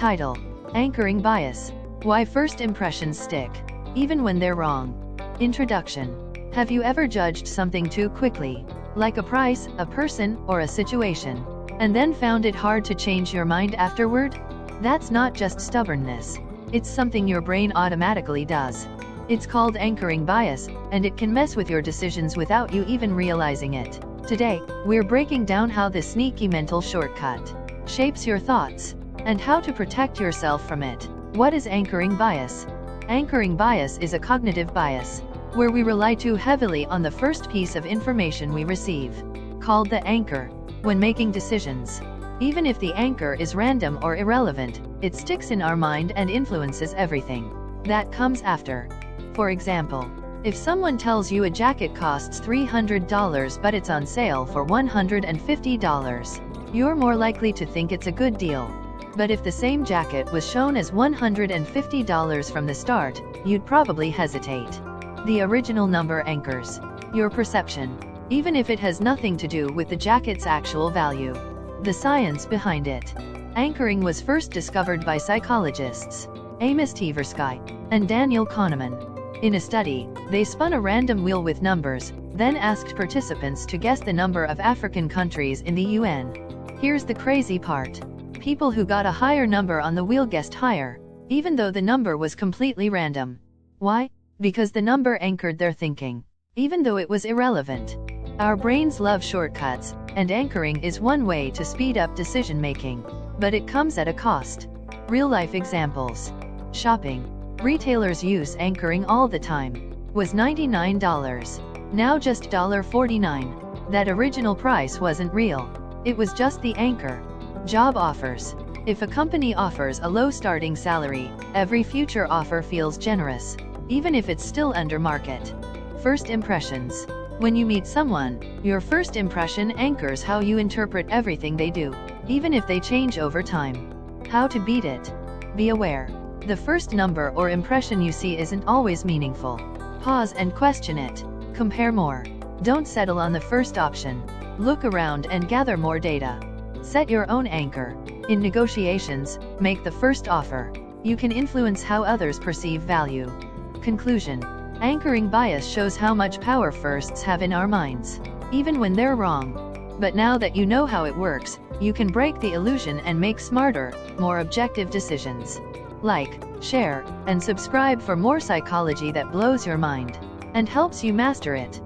Title: Anchoring Bias. Why First Impressions Stick, Even When They're Wrong. Introduction. Have you ever judged something too quickly, like a price, a person, or a situation, and then found it hard to change your mind afterward? That's not just stubbornness. It's something your brain automatically does. It's called anchoring bias, and it can mess with your decisions without you even realizing it. Today, we're breaking down how this sneaky mental shortcut shapes your thoughts, and how to protect yourself from it. What is anchoring bias? Anchoring bias is a cognitive bias, where we rely too heavily on the first piece of information we receive, called the anchor, when making decisions. Even if the anchor is random or irrelevant, it sticks in our mind and influences everything that comes after. For example, if someone tells you a jacket costs $300 but it's on sale for $150, you're more likely to think it's a good deal. But if the same jacket was shown as $150 from the start, you'd probably hesitate. The original number anchors your perception, even if it has nothing to do with the jacket's actual value. The science behind it. Anchoring was first discovered by psychologists Amos Tversky and Daniel Kahneman. In a study, they spun a random wheel with numbers, then asked participants to guess the number of African countries in the UN. Here's the crazy part. People who got a higher number on the wheel guessed higher, even though the number was completely random. Why? Because the number anchored their thinking, even though it was irrelevant. Our brains love shortcuts, and anchoring is one way to speed up decision-making. But it comes at a cost. Real-life examples. Shopping. Retailers use anchoring all the time. Was $99. Now just $49. That original price wasn't real. It was just the anchor. Job offers. If a company offers a low starting salary, every future offer feels generous, even if it's still under market. First impressions. When you meet someone, your first impression anchors how you interpret everything they do, even if they change over time. How to beat it? Be aware. The first number or impression you see isn't always meaningful. Pause and question it. Compare more. Don't settle on the first option. Look around and gather more data. Set your own anchor. In negotiations, make the first offer. You can influence how others perceive value. Conclusion. Anchoring bias shows how much power firsts have in our minds, even when they're wrong. But now that you know how it works, you can break the illusion and make smarter, more objective decisions. Like, share, and subscribe for more psychology that blows your mind and helps you master it.